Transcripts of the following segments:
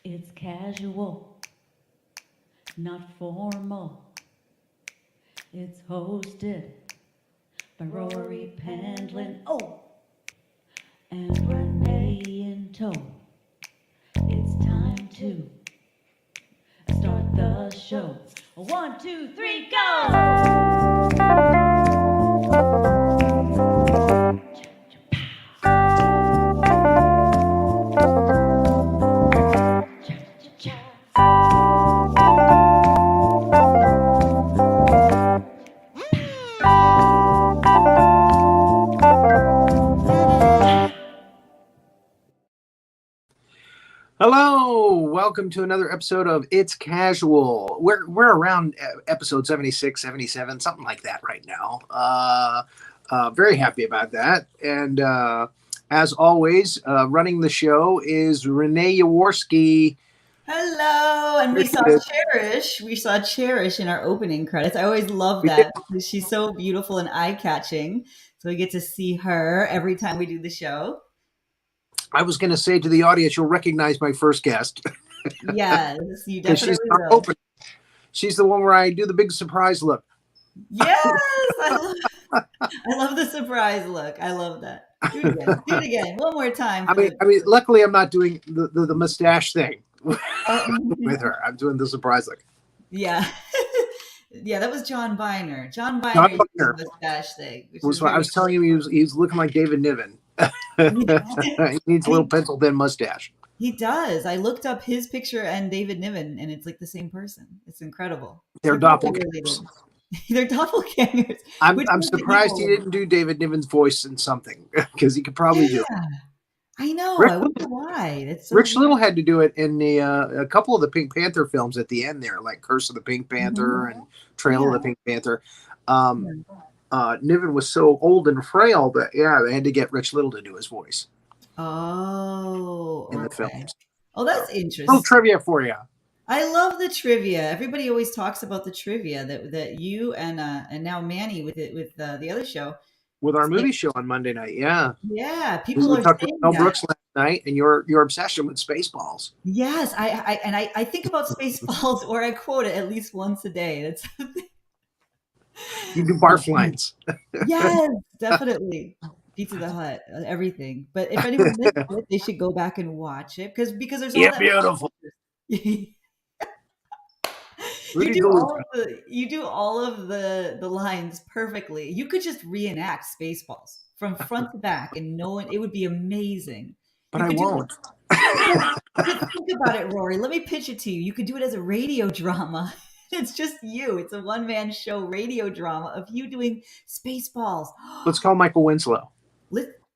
It's casual, not formal. It's hosted by Rory, Penland, and Renee in tow. It's time to start the show. 1, 2, 3, go! Hello, welcome to another episode of It's Casual. We're around episode 76, 77, something like that right now. Very happy about that. And as always, running the show is Renee Yaworsky. Hello, and we saw Cherish. We saw Cherish in our opening credits. I always love that because she's so beautiful and eye-catching. So we get to see her every time we do the show. I was going to say to the audience, you'll recognize my first guest. Yes, you definitely will. Open. She's the one where I do the big surprise look. Yes, I love the surprise look. I love that. Do it again. One more time. I mean, luckily I'm not doing the mustache thing with her. I'm doing the surprise look. Yeah. Yeah, that was John Biner. John Biner did the mustache thing. I was telling you he was looking like David Niven. He needs a little pencil thin mustache. He does. I looked up his picture and David Niven, and it's like the same person. It's incredible. They're doppelgangers. They're doppelgangers. I'm surprised he didn't do David Niven's voice in something because he could probably do it. I know. I wonder why. That's so Rich weird. Little had to do it in the a couple of the Pink Panther films at the end there, like Curse of the Pink Panther and Trail of the Pink Panther. Niven was so old and frail that they had to get Rich Little to do his voice. Oh, in the films. Oh, that's interesting. Little trivia for you. I love the trivia. Everybody always talks about the trivia that you and now Manny with the other show. With our movie show on Monday night, yeah, people we are talked saying with Mel that. Brooks last night, and your obsession with Spaceballs. Yes, I think about Spaceballs, or I quote it at least once a day. That's You do barf lines. Yes, definitely. Pizza the Hut, everything. But if anyone missed it, they should go back and watch it because there's all that beautiful. You do all of the lines perfectly. You could just reenact Spaceballs from front to back, and it would be amazing. But I won't. Think about it, Rory. Let me pitch it to you. You could do it as a radio drama. It's just you. It's a one-man show radio drama of you doing Spaceballs. Let's call Michael Winslow.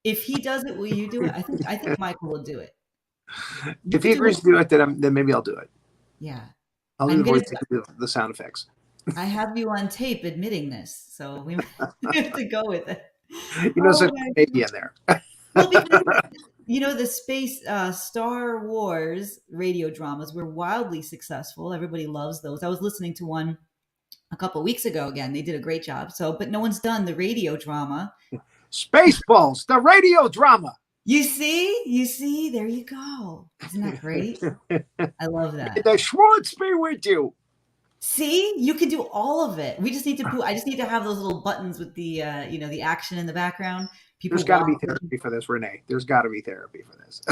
If he does it, will you do it? I think Michael will do it. If he agrees to do it, then maybe I'll do it. Yeah. I'll do the voice, the sound effects. I have you on tape admitting this, so we have to go with it. Such a baby in there. Well, because, the space Star Wars radio dramas were wildly successful. Everybody loves those. I was listening to one a couple of weeks ago. Again, they did a great job. But no one's done the radio drama. Spaceballs, the radio drama. You see, there you go. Isn't that great? I love that. The Schwartz be with you. See, you can do all of it. We just need to. I just need to have those little buttons with the, the action in the background. There's got to be therapy for this, Renee. There's got to be therapy for this.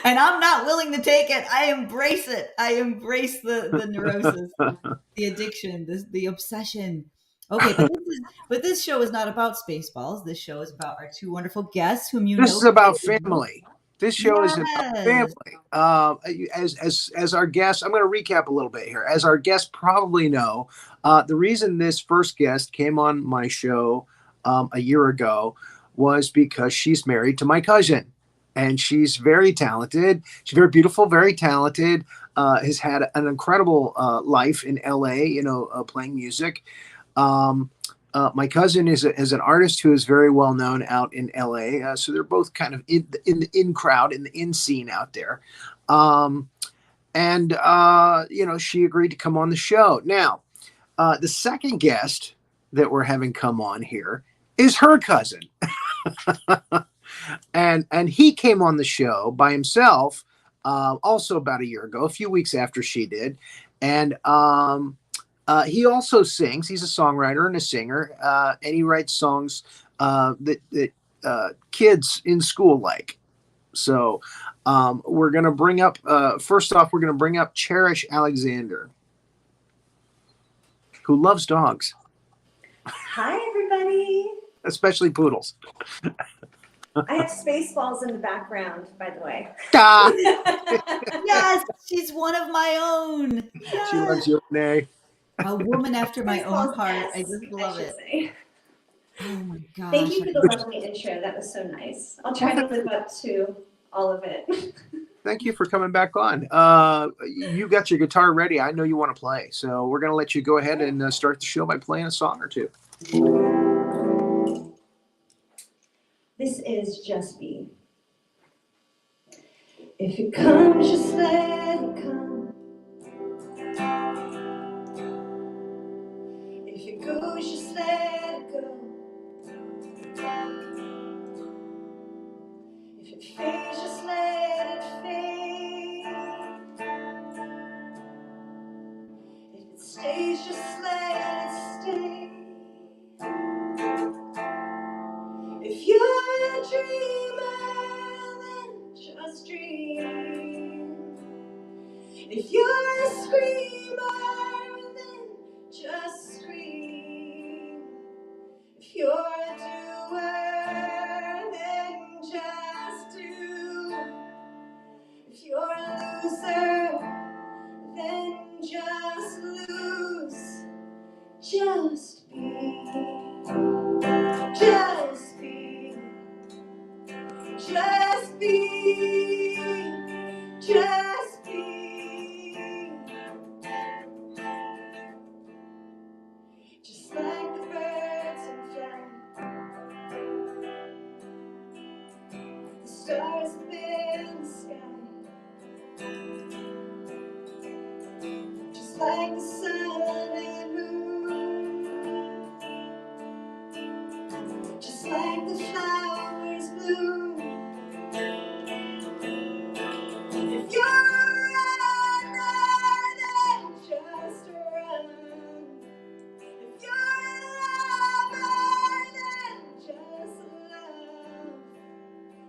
And I'm not willing to take it. I embrace it. I embrace the neurosis, the addiction, the obsession. Okay, but this show is not about Spaceballs. This show is about our two wonderful guests whom you know. This is about family. This show is about family. As our guests, I'm going to recap a little bit here. As our guests probably know, the reason this first guest came on my show a year ago was because she's married to my cousin. And she's very talented. She's very beautiful, very talented, has had an incredible life in LA, playing music. My cousin is an artist who is very well known out in LA. So they're both kind of in the in crowd, in the in scene out there. She agreed to come on the show. Now, the second guest that we're having come on here is her cousin. And he came on the show by himself also about a year ago, a few weeks after she did. And he also sings. He's a songwriter and a singer, and he writes songs that kids in school like. So we're going to bring up, first off, we're going to bring up Cherish Alexander, who loves dogs. Hi, everybody. Especially poodles. I have Spaceballs in the background, by the way. Ah, Yes, she's one of my own. Yes. she loves you, Renee. A woman after my own Spaceballs heart. S, I just love should it. say. Oh my gosh. Thank you for the lovely intro. That was so nice. I'll try to live up to all of it. Thank you for coming back on. You got your guitar ready. I know you want to play. So we're going to let you go ahead and start the show by playing a song or two. This is Just Be. If it comes, just let it come. If it goes, just let it go. If it fades, just let it fade. If it stays, just let it stay. If you're a dreamer, then just dream. If you're a screamer, then just scream. If you're a doer, then just do. If you're a loser, then just lose. Just be. Just be. Just be. Just be. Just like the birds in flight, the stars up in the sky, just like the sun and moon, just like the flowers bloom. If you're a runner, then just run. If you're a lover, then just love.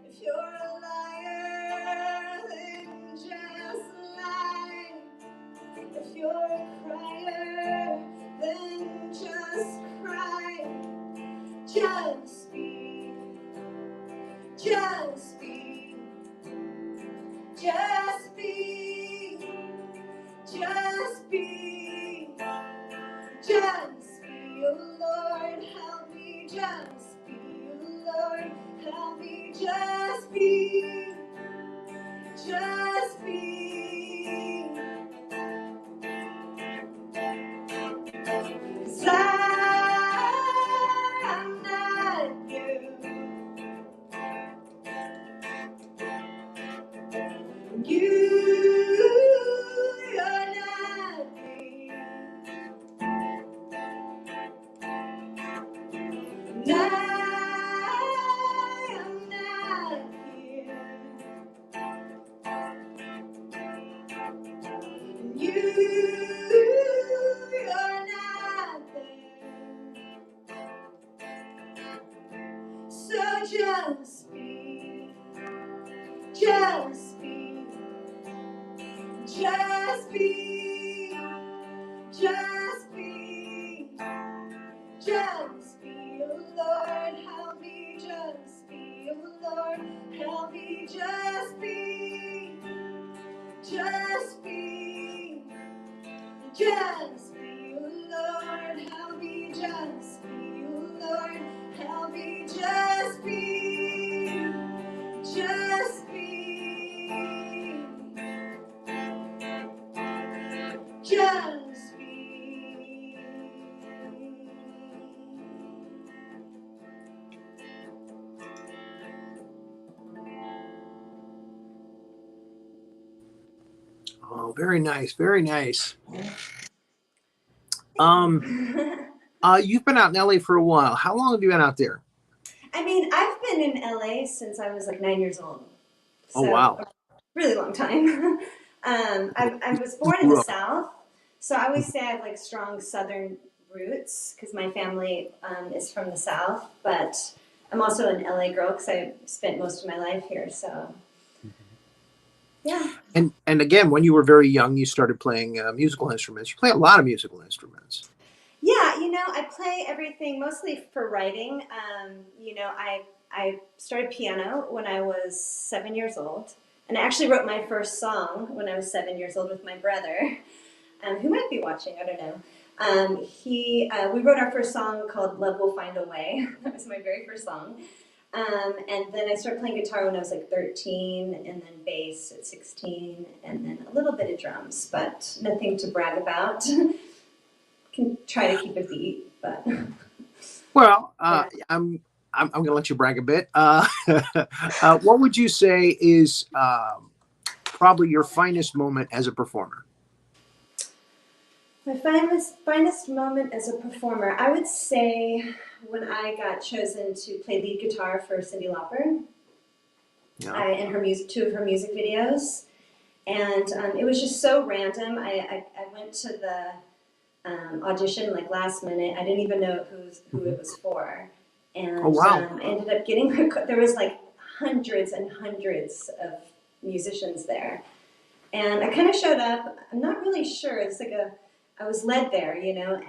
If you're a liar, then just lie. If you're a crier, then just cry. Just be. Just be. Just be. Just be. Just be, oh Lord, help me. Just be, oh Lord, help me. Just be. Just be. 'Cause I'm not you. You're not me. And I am not here. And you're not there. So just be. Just be. Just be. Just be. Just be, oh Lord, help me. Just be, oh Lord, help me. Just be. Just be. Just be, oh Lord, help me. Just be, oh Lord, help me. Just be. Just be. Just be. Oh, very nice. Very nice. You've been out in LA for a while. How long have you been out there? I mean, I've been in LA since I was like 9 years old. Oh, wow. really long time. I was born in the South, so I always say I have like strong Southern roots because my family is from the South, but I'm also an LA girl because I spent most of my life here. So, yeah. And again, when you were very young, you started playing musical instruments. You play a lot of musical instruments. Yeah, I play everything mostly for writing. I started piano when I was 7 years old, and I actually wrote my first song when I was 7 years old with my brother, who might be watching. I don't know. We wrote our first song called "Love Will Find a Way." That was my very first song. And then I started playing guitar when I was like 13, and then bass at 16, and then a little bit of drums, but nothing to brag about. Can try to keep a beat, but Well, yeah. I'm going to let you brag a bit. What would you say is probably your finest moment as a performer? My finest moment as a performer, I would say when I got chosen to play lead guitar for Cyndi Lauper, Yeah. in her two of her music videos, and it was just so random. I went to the audition like last minute. I didn't even know who it was for, and Oh, wow. I ended up getting there was like hundreds and hundreds of musicians there, and I kind of showed up. I'm not really sure. It's like I was led there, and I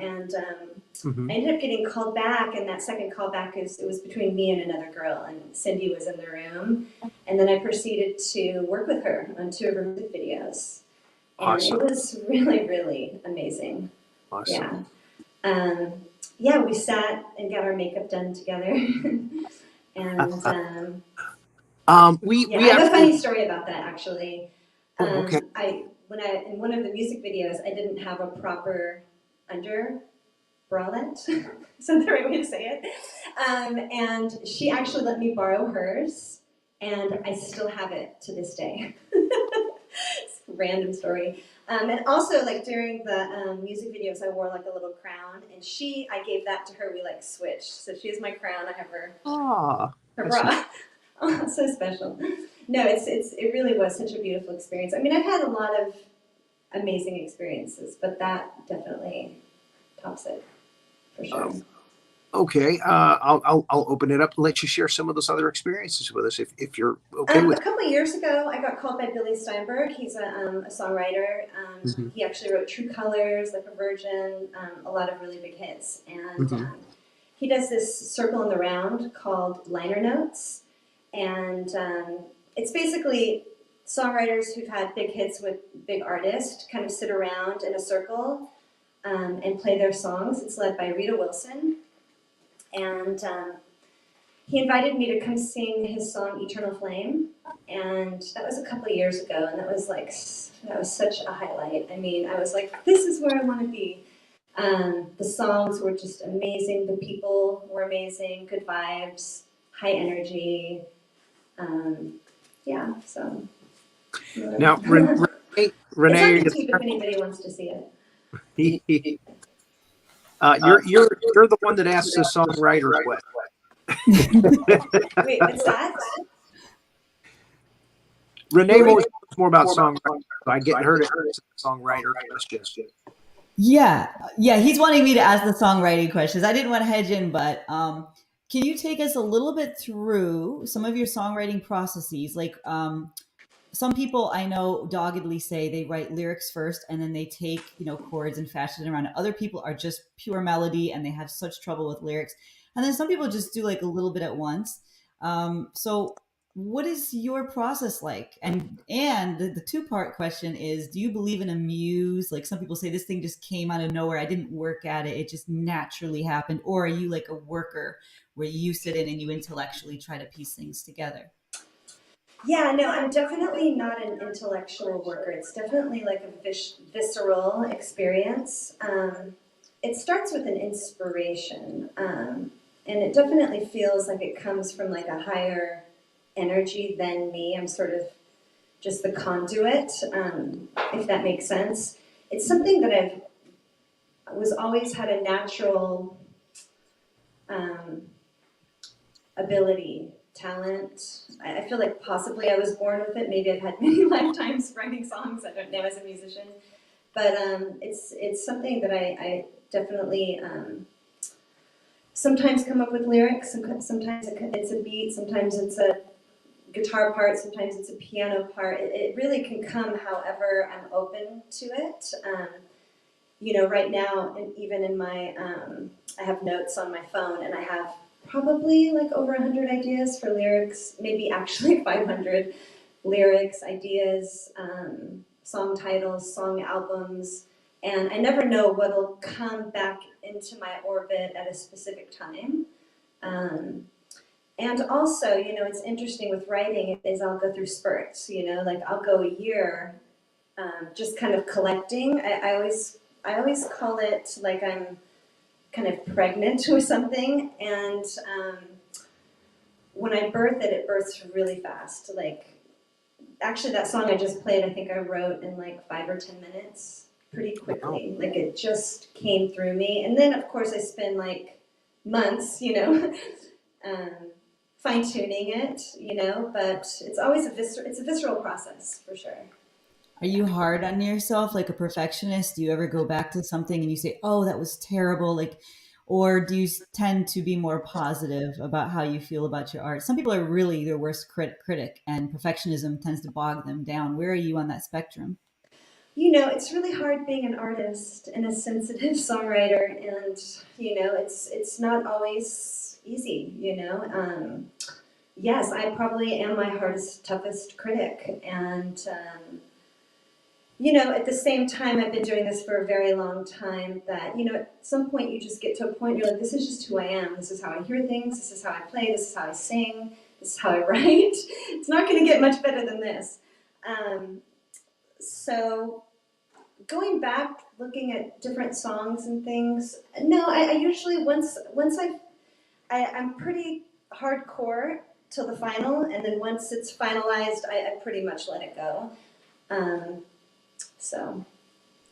ended up getting called back. And that second call back it was between me and another girl, and Cyndi was in the room. And then I proceeded to work with her on 2 of her music videos, and Awesome. it was really, really amazing. Awesome. Yeah. We sat and got our makeup done together, and We I have a actually, funny story about that actually. oh, okay. When I in one of the music videos, I didn't have a proper under bralette. Is that the right way to say it? And she actually let me borrow hers, and I still have it to this day. It's a random story. And also, like during the music videos, I wore like a little crown, and I gave that to her. We like switched, so she has my crown. I have her bra. Nice. Oh, it's so special. No, it really was such a beautiful experience. I mean, I've had a lot of amazing experiences, but that definitely tops it for sure. Okay. I'll open it up and let you share some of those other experiences with us if you're okay with A couple of years ago, I got called by Billy Steinberg. He's a songwriter. Mhm. He actually wrote True Colors, Like a Virgin, a lot of really big hits. And he does this circle in the round called liner notes. And it's basically songwriters who've had big hits with big artists kind of sit around in a circle and play their songs. It's led by Rita Wilson. And he invited me to come sing his song Eternal Flame. And that was a couple of years ago. And that was such a highlight. I mean, I was like, this is where I want to be. The songs were just amazing. The people were amazing. Good vibes, high energy. Yeah, so. now. Renee, It's on YouTube if anybody wants to see it. you're the one that asks the songwriter question. Wait, what's that? Renee always talks more about songwriting, so I get her to ask the songwriter question. Yeah. He's wanting me to ask the songwriting questions. I didn't want to hedge in, but can you take us a little bit through some of your songwriting processes? Like some people I know doggedly say they write lyrics first and then they take, chords and fashion it around. Other people are just pure melody and they have such trouble with lyrics. And then some people just do like a little bit at once. So what is your process like? And the 2-part question is, do you believe in a muse? Like some people say this thing just came out of nowhere. I didn't work at it. It just naturally happened. Or are you like a worker where you sit in and you intellectually try to piece things together? Yeah, no, I'm definitely not an intellectual worker. It's definitely like a visceral experience. It starts with an inspiration, and it definitely feels like it comes from like a higher energy than me. I'm sort of just the conduit, if that makes sense. It's something that I've always had a natural ability talent. I feel like possibly I was born with it. Maybe I've had many lifetimes writing songs. I don't know as a musician, but it's something that I definitely sometimes come up with lyrics. Sometimes it's a beat. Sometimes it's a guitar part. Sometimes it's a piano part. It really can come however I'm open to it. You know, right now, and even in my, I have notes on my phone, and I have probably like over 100 ideas for lyrics, maybe actually 500 lyrics, ideas, song titles, song albums, and I never know what'll come back into my orbit at a specific time. And also, you know, it's interesting with writing is I'll go through spurts, you know, like I'll go a year just kind of collecting. I always call it like I'm kind of pregnant with something, and when I birth it, it births really fast. Like, actually, that song I just played, I think I wrote in like 5 or 10 minutes, pretty quickly. Like, it just came through me, and then of course I spend like months, you know, fine-tuning it, you know. But it's always it's a visceral process for sure. Are you hard on yourself, like a perfectionist? Do you ever go back to something and you say, "Oh, that was terrible," like, or do you tend to be more positive about how you feel about your art? Some people are really their worst critic, and perfectionism tends to bog them down. Where are you on that spectrum? You know, it's really hard being an artist and a sensitive songwriter, and you know, it's not always easy. You know, yes, I probably am my hardest, toughest critic, and you know, at the same time, I've been doing this for a very long time. That, you know, at some point you just get to a point you're like, this is just who I am. This is how I hear things. This is how I play. This is how I sing. This is how I write. It's not going to get much better than this. So going back, looking at different songs and things, no, I usually I'm pretty hardcore till the final, and then once it's finalized, I pretty much let it go. So,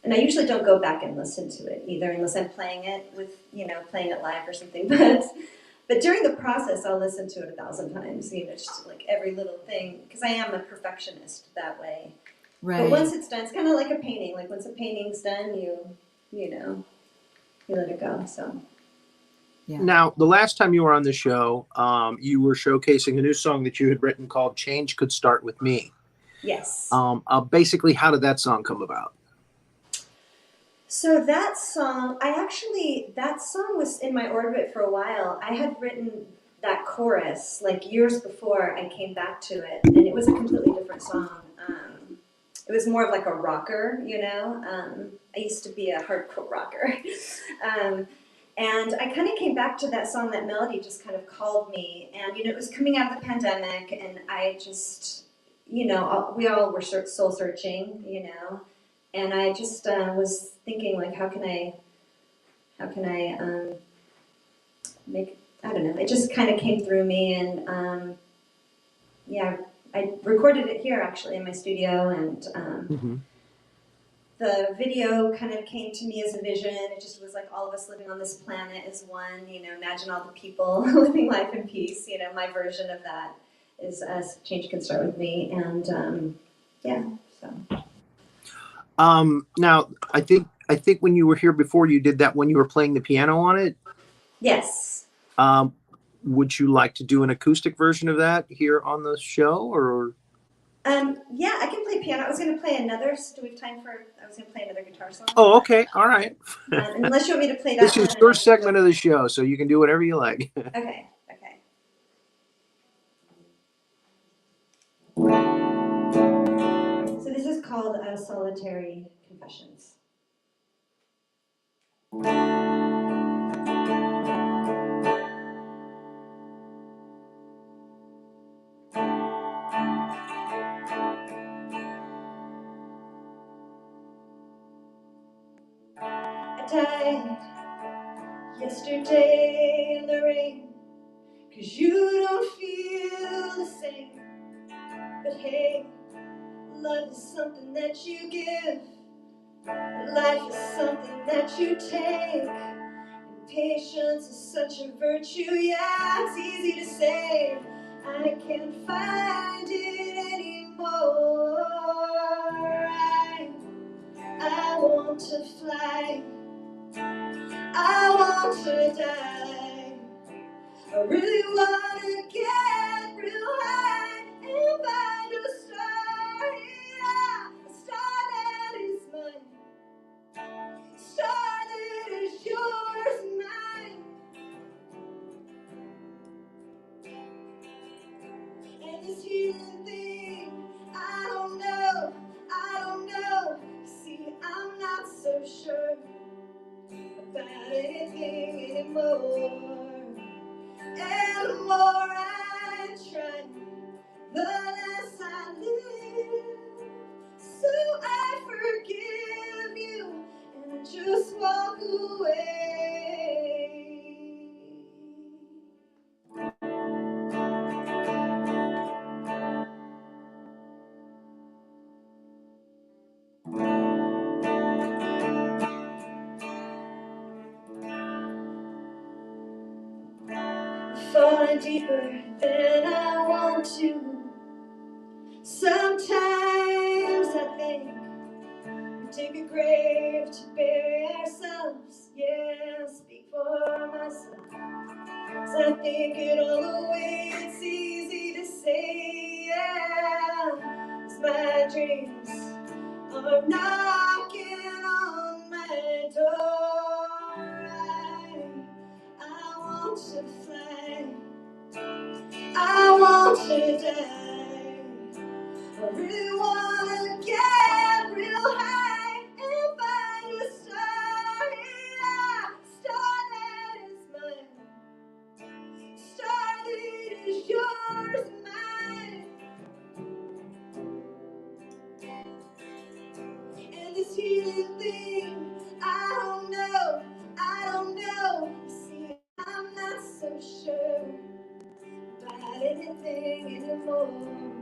and I usually don't go back and listen to it either, unless I'm playing it with, you know, playing it live or something. But during the process, I'll listen to it 1,000 times, you know, just like every little thing, because I am a perfectionist that way. Right. But once it's done, it's kind of like a painting. Like once a painting's done, you know, you let it go. So. Yeah. Now, the last time you were on the show, you were showcasing a new song that you had written called "Change Could Start With Me." Yes. Basically, how did that song come about? So that song was in my orbit for a while. I had written that chorus like years before I came back to it, and it was a completely different song. It was more of like a rocker, you know. I used to be a hardcore rocker. And I kind of came back to that song, that melody just kind of called me. And, you know, it was coming out of the pandemic, and I just, you know, we all were soul searching, you know. And I just was thinking, like, how can I make, I don't know, it just kind of came through me. And, yeah, I recorded it here, actually, in my studio. And the video kind of came to me as a vision. It just was like all of us living on this planet as one, you know, imagine all the people living life in peace. You know, my version of that is Change Can Start With Me. And, yeah, so. Now, I think when you were here before, you did that when you were playing the piano on it. Yes. Would you like to do an acoustic version of that here on the show, or? Yeah, I can play piano. I was going to play another. Do we have time for? I was going to play another guitar song. Oh, okay, all right. Unless you want me to play that. This is your segment of the show, so you can do whatever you like. Okay. So this is called Solitary Confessions. I died yesterday in the rain, 'cause you don't feel the same. But hey, love is something that you give, and life is something that you take. And patience is such a virtue, yeah, it's easy to say. I can't find it anymore. I want to fly. I want to die. I really want to get real high and find a star. Yeah, a star that is mine. A star that is yours and mine. And this healing thing, I don't know. See, I'm not so sure about anything anymore. And the more I try, the less I live. So I forgive you and I just walk away. Falling deeper than I want to. Sometimes I think we dig a grave to bury ourselves. Yeah, speak for myself. 'Cause I think it all away. It's easy to say, yeah. 'Cause my dreams are knocking on my door. I want to fly. I want to die. I really want to get real high and find a star. Yeah, star that is mine. Star that is yours and mine. And this healing thing, I don't know. See, I'm not so sure about anything anymore.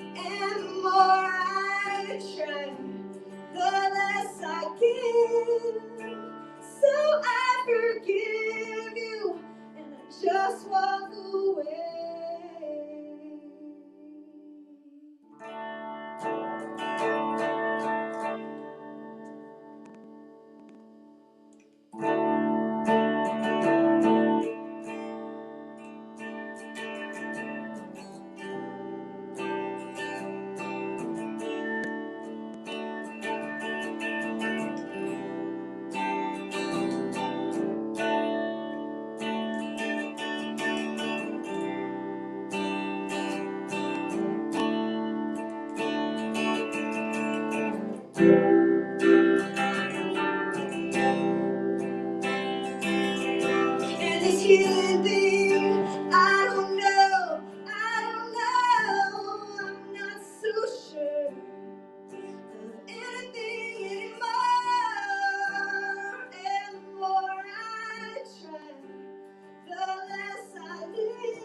And the more I try, the less I give. So I forgive you and I just walk away. And this healing thing, I don't know. I'm not so sure of anything anymore. And the more I try, the less I live.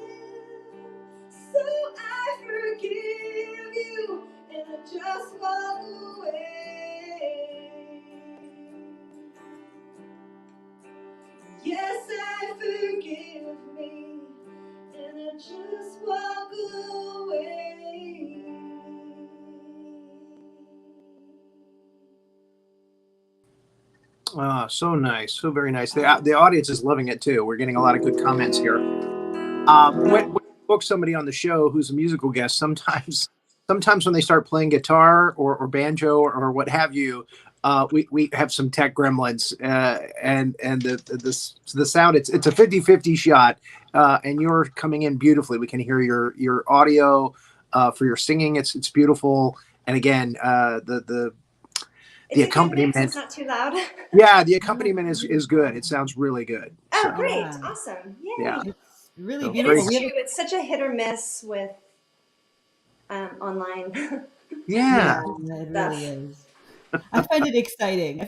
So I forgive you and I just walk away. Yes, I forgive me and I just walk away. So nice, so very nice. The audience is loving it too. We're getting a lot of good comments here. When you book somebody on the show who's a musical guest, sometimes when they start playing guitar or banjo or what have you, we have some tech gremlins, and the sound, it's a 50-50 shot, and you're coming in beautifully. We can hear your audio for your singing. It's beautiful, and again, the accompaniment. It's not too loud. Yeah, the accompaniment is good. It sounds really good. Oh, So, great. Yeah. Awesome. Yay. yeah. It's really So, beautiful. It's We have true. It's such a hit or miss with online. Yeah. it really is. I find it exciting.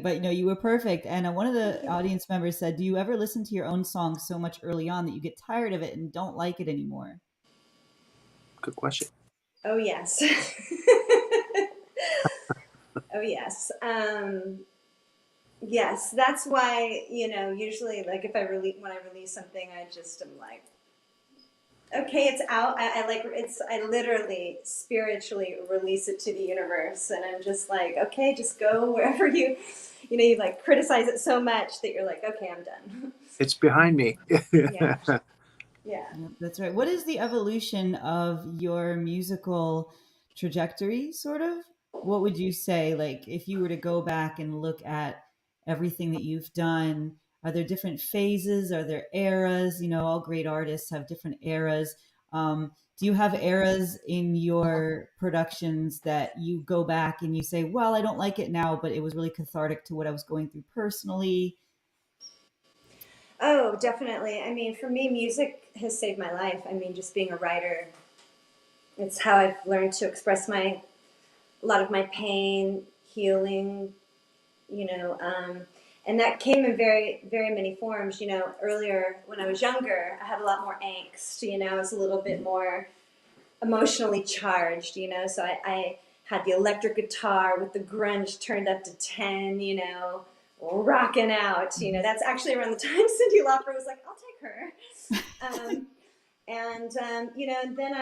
But you were perfect. And one of the audience members said, "Do you ever listen to your own song so much early on that you get tired of it and don't like it anymore?" Good question. Oh, yes. Oh, yes. Yes, that's why, usually, like, when I release something, I just am like, okay, it's out. I literally spiritually release it to the universe. And I'm just like, okay, just go wherever you like criticize it so much that you're like, okay, I'm done. It's behind me. Yeah. Yeah. Yep, that's right. What is the evolution of your musical trajectory, sort of? What would you say, like, if you were to go back and look at everything that you've done? Are there different phases? Are there eras? All great artists have different eras. Do you have eras in your productions that you go back and you say, well, I don't like it now, but it was really cathartic to what I was going through personally? Oh, definitely. I mean, for me, music has saved my life. I mean, just being a writer, it's how I've learned to express a lot of my pain, healing, you know, and that came in very, very many forms. Earlier when I was younger, I had a lot more angst. I was a little bit more emotionally charged. So I had the electric guitar with the grunge turned up to 10. Rocking out. That's actually around the time Cyndi Lauper was like, "I'll take her," and then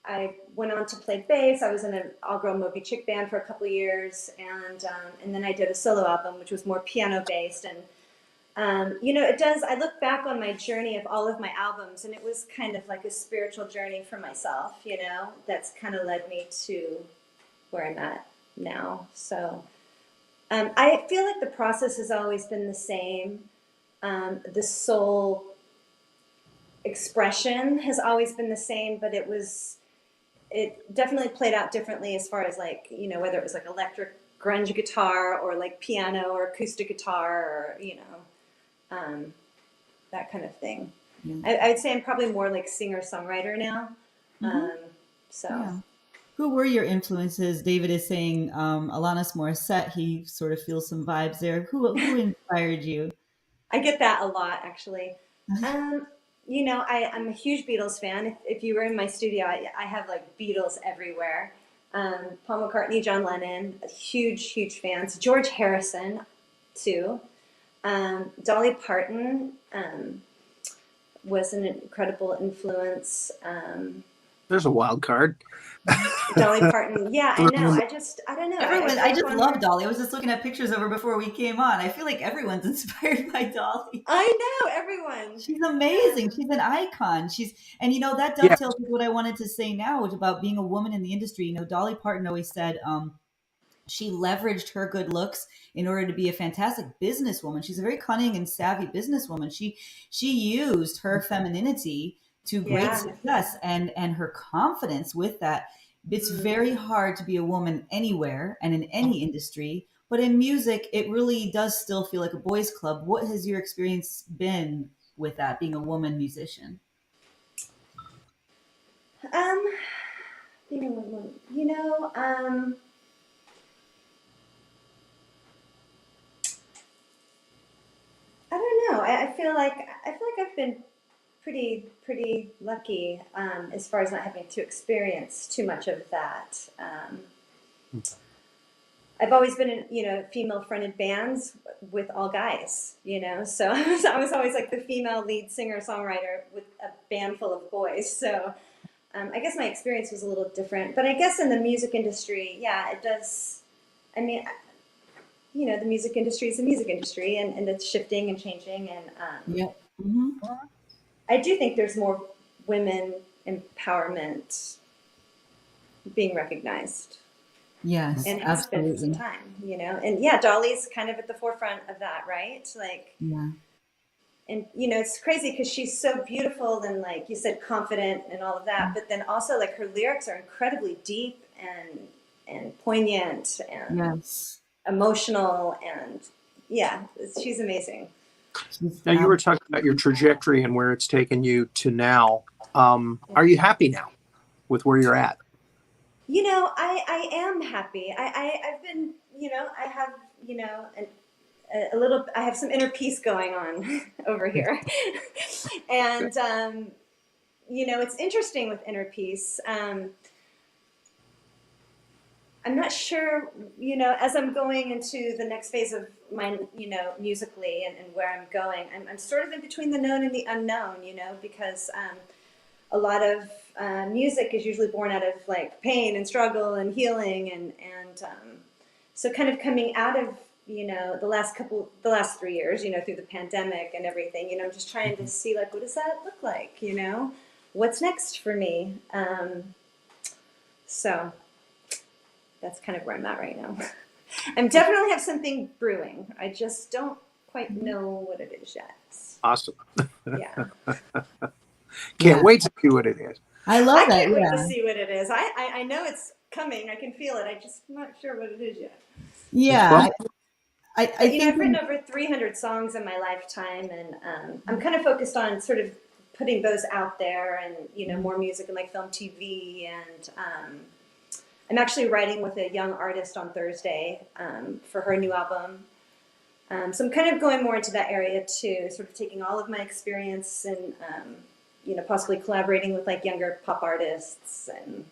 I went on to play bass. I was in an all-girl Moby Chick band for a couple of years, and then I did a solo album, which was more piano-based. And it does. I look back on my journey of all of my albums, and it was kind of like a spiritual journey for myself. That's kind of led me to where I'm at now. So I feel like the process has always been the same. The soul expression has always been the same, but it definitely played out differently as far as like, whether it was like electric grunge guitar or like piano or acoustic guitar or, that kind of thing. Yeah. I'd say I'm probably more like singer-songwriter now. So. Yeah. Who were your influences? David is saying Alanis Morissette. He sort of feels some vibes there. Who inspired you? I get that a lot, actually. I'm a huge Beatles fan. If you were in my studio, I have like Beatles everywhere. Paul McCartney, John Lennon, huge, huge fans. George Harrison, too. Dolly Parton was an incredible influence. There's a wild card. Dolly Parton. Yeah, I know. I don't know. I just love Dolly. I was just looking at pictures of her before we came on. I feel like everyone's inspired by Dolly. I know, everyone. She's amazing. She's an icon. And that dovetails with what I wanted to say now, which about being a woman in the industry. Dolly Parton always said she leveraged her good looks in order to be a fantastic businesswoman. She's a very cunning and savvy businesswoman. She used her femininity to great success and her confidence with that. It's very hard to be a woman anywhere and in any industry, but in music, it really does still feel like a boys' club. What has your experience been with that, being a woman musician? Being a woman, I don't know. I feel like I've been pretty lucky as far as not having to experience too much of that. I've always been in female-fronted bands with all guys, so I was always like the female lead singer-songwriter with a band full of boys. So I guess my experience was a little different. But I guess in the music industry, yeah, it does. I mean, the music industry is the music industry, and it's shifting and changing. And I do think there's more women empowerment being recognized. Yes, and has been for some time, and Dolly's kind of at the forefront of that, right? Like, yeah. And it's crazy because she's so beautiful and, like you said, confident and all of that, but then also like her lyrics are incredibly deep and poignant and emotional, and she's amazing. Now, you were talking about your trajectory and where it's taken you to now. Are you happy now with where you're at? I am happy. I've been, I have, a little, I have some inner peace going on over here. And, it's interesting with inner peace. I'm not sure, you know, as I'm going into the next phase of my, you know, musically and where I'm going, I'm sort of in between the known and the unknown, you know, because a lot of music is usually born out of like pain and struggle and healing, and so kind of coming out of, you know, the last 3 years, you know, through the pandemic and everything, you know, just trying to see like, what does that look like, you know, what's next for me, so that's kind of where I'm at right now. I'm definitely have something brewing. I just don't quite know what it is yet. Awesome. Yeah. Can't wait to see what it is. I love that. I can't wait Yeah. to see what it is. I know it's coming. I can feel it. I just not sure what it is yet. Yeah. Well, I But, you know, think I've written over 300 songs in my lifetime, and I'm kind of focused on sort of putting those out there, and, you know, more music and like film, TV, and I'm actually writing with a young artist on Thursday for her new album. So I'm kind of going more into that area too, sort of taking all of my experience and, you know, possibly collaborating with like younger pop artists and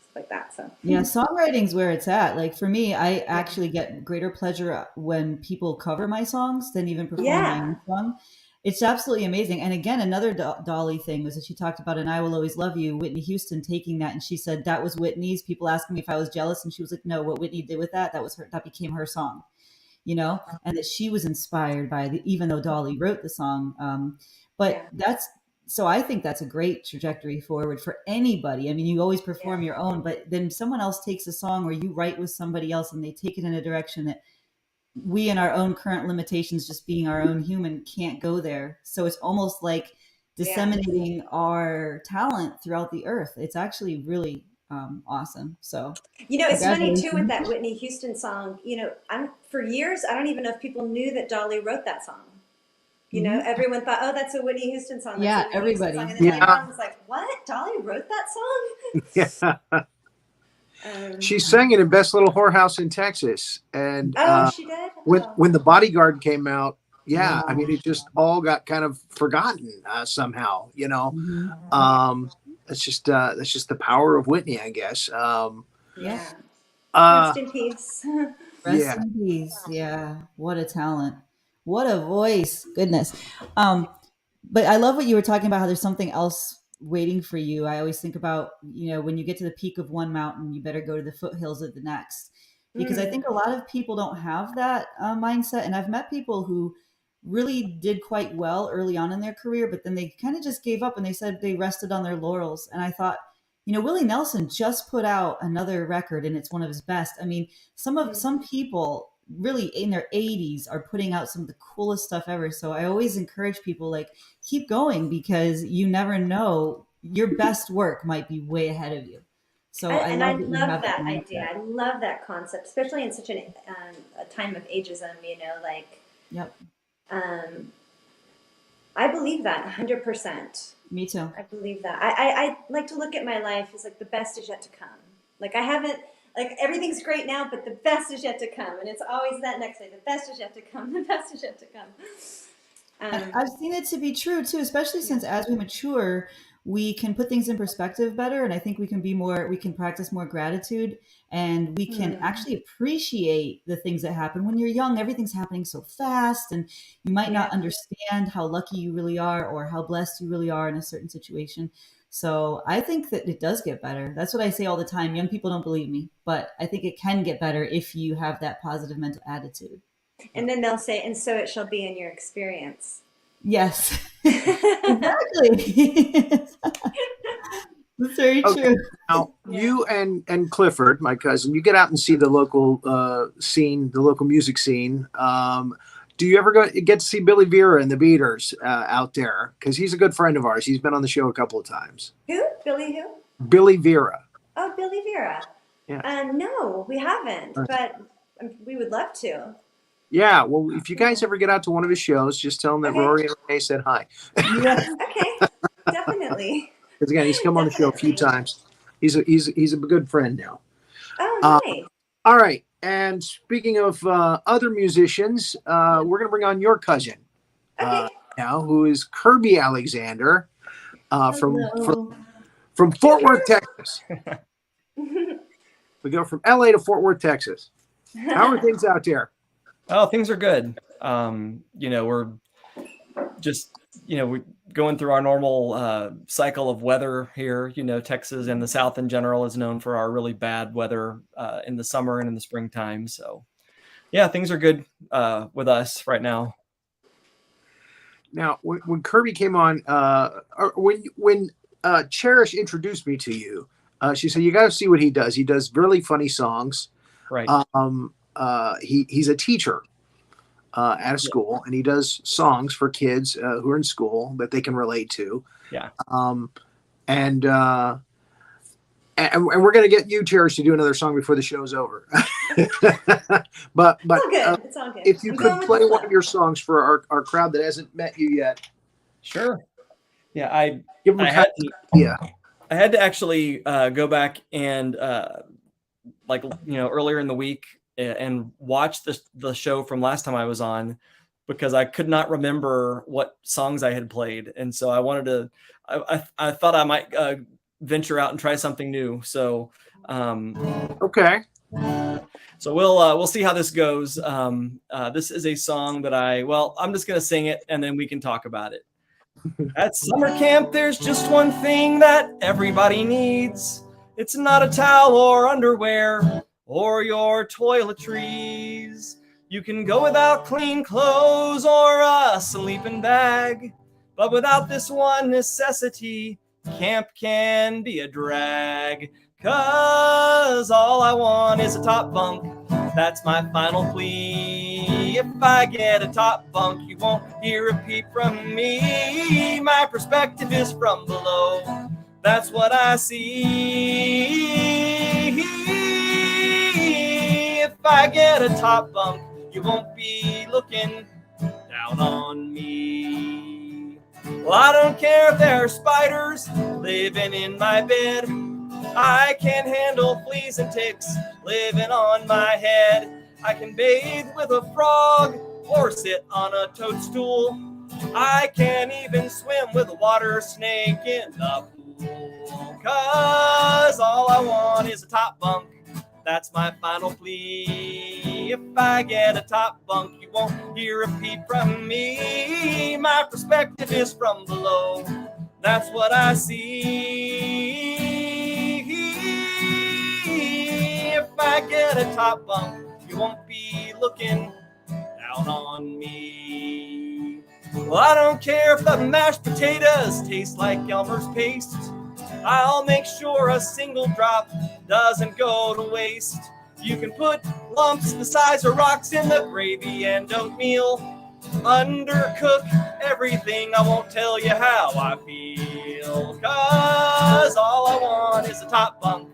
stuff like that. So yeah, songwriting's where it's at. Like for me, I actually get greater pleasure when people cover my songs than even perform my own song. It's absolutely amazing. And again, another Dolly thing was that she talked about "And I Will Always Love You," Whitney Houston taking that, and she said that was Whitney's. People asking me if I was jealous, and she was like, "No, what Whitney did with that was her. That became her song." You know, and that she was inspired by even though Dolly wrote the song. But that's, so I think that's a great trajectory forward for anybody. I mean, you always perform your own, but then someone else takes a song or you write with somebody else and they take it in a direction that we in our own current limitations, just being our own human, can't go there. So it's almost like disseminating our talent throughout the earth. It's actually really awesome. So, you know, it's funny too with that Whitney Houston song. You know, for years I don't even know if people knew that Dolly wrote that song. You know, everyone thought, "Oh, that's a Whitney Houston song." That's a Whitney everybody. Houston song. And then everyone was like, "What? Dolly wrote that song?" Yeah. She sang it in Best Little Whorehouse in Texas, and she did. When The Bodyguard came out, I mean, it just all got kind of forgotten somehow. You know, that's just the power of Whitney, I guess. Rest in peace. Rest in peace. Yeah. What a talent. What a voice. Goodness. But I love what you were talking about, how there's something else waiting for you. I always think about, you know, when you get to the peak of one mountain, you better go to the foothills of the next. Because I think a lot of people don't have that mindset. And I've met people who really did quite well early on in their career, but then they kind of just gave up and they said they rested on their laurels. And I thought, you know, Willie Nelson just put out another record and it's one of his best. I mean, some people really in their 80s are putting out some of the coolest stuff ever. So I always encourage people, like, keep going, because you never know, your best work might be way ahead of you. So I love that mindset. idea. I love that concept, especially in such a time of ageism. You know, like, I believe that 100%. Me too. I believe that. I like to look at my life as like the best is yet to come. Like, I haven't, like, everything's great now, but the best is yet to come. And it's always that next day, the best is yet to come, the best is yet to come. I've seen it to be true too, especially since as we mature, we can put things in perspective better. And I think we can practice more gratitude, and we can actually appreciate the things that happen. When you're young, everything's happening so fast, and you might not understand how lucky you really are or how blessed you really are in a certain situation. So I think that it does get better. That's what I say all the time. Young people don't believe me, but I think it can get better if you have that positive mental attitude. And then they'll say, "And so it shall be in your experience." Yes, exactly. That's very true. Now, you and Clifford, my cousin, you get out and see the local scene, the local music scene. Do you ever get to see Billy Vera and the Beaters out there? Because he's a good friend of ours. He's been on the show a couple of times. Who? Billy who? Billy Vera. Oh, Billy Vera. Yeah. No, we haven't, but we would love to. Yeah, well, if you guys ever get out to one of his shows, just tell him that Rory and Renee said hi. Okay, definitely. Because again, he's come on the show a few times. He's a good friend now. Oh, nice. All right, and speaking of other musicians, we're going to bring on your cousin now, who is Curby Alexander from Fort Worth, Texas. We go from LA to Fort Worth, Texas. How are things out there? Oh, things are good. We're just, we're going through our normal cycle of weather here. Texas and the South in general is known for our really bad weather in the summer and in the springtime. So, yeah, things are good with us right now. Now, when Curby came on, or when Cherish introduced me to you, she said, you got to see what he does. He does really funny songs. Right. He's a teacher at a school, and he does songs for kids who are in school that they can relate to. Yeah. And we're going to get you, Cherish, to do another song before the show's over. but it's all good. It's all good. If you could play one of your songs for our crowd that hasn't met you yet. Sure. Yeah, I had to actually go back and earlier in the week and watch the show from last time I was on, because I could not remember what songs I had played, and so I wanted to. I thought I might venture out and try something new. So okay. So we'll see how this goes. This is a song that I'm just gonna sing it and then we can talk about it. At summer camp, there's just one thing that everybody needs. It's not a towel or underwear or your toiletries. You can go without clean clothes or a sleeping bag, but without this one necessity, camp can be a drag. 'Cause all I want is a top bunk. That's my final plea. If I get a top bunk, you won't hear a peep from me. My perspective is from below. That's what I see. If I get a top bunk, you won't be looking down on me. Well, I don't care if there are spiders living in my bed. I can handle fleas and ticks living on my head. I can bathe with a frog or sit on a toadstool. I can even swim with a water snake in the pool. 'Cause all I want is a top bunk. That's my final plea. If I get a top bunk, you won't hear a peep from me. My perspective is from below. That's what I see. If I get a top bunk, you won't be looking down on me. Well, I don't care if the mashed potatoes taste like Elmer's paste. I'll make sure a single drop doesn't go to waste. You can put lumps the size of rocks in the gravy and oatmeal. Undercook everything, I won't tell you how I feel. 'Cause all I want is a top bunk.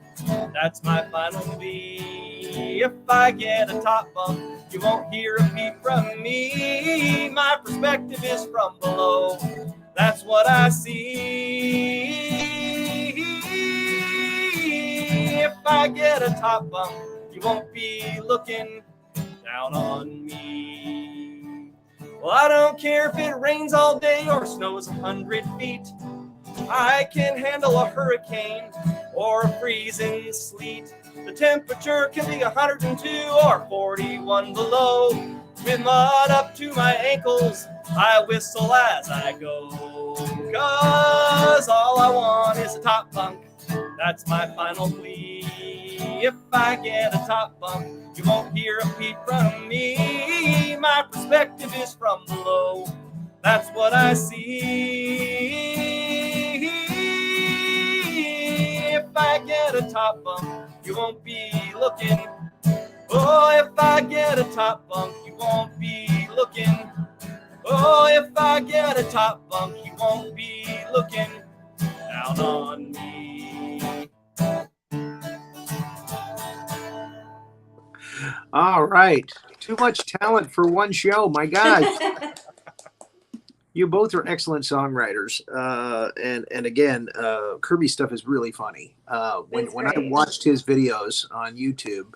That's my final plea. If I get a top bunk, you won't hear a peep from me. My perspective is from below. That's what I see. If I get a top bunk, you won't be looking down on me. Well, I don't care if it rains all day or snows 100 feet. I can handle a hurricane or a freezing sleet. The temperature can be 102 or 41 below. With mud up to my ankles, I whistle as I go. 'Cause all I want is a top bunk. That's my final plea. If I get a top bunk, you won't hear a peep from me. My perspective is from below. That's what I see. If I get a top bunk, you won't be looking. Oh, if I get a top bunk, you won't be looking. Oh, if I get a top bunk, you won't be looking down on me. All right. Too much talent for one show. My God. You both are excellent songwriters. And again, Curby's stuff is really funny. When I watched his videos on YouTube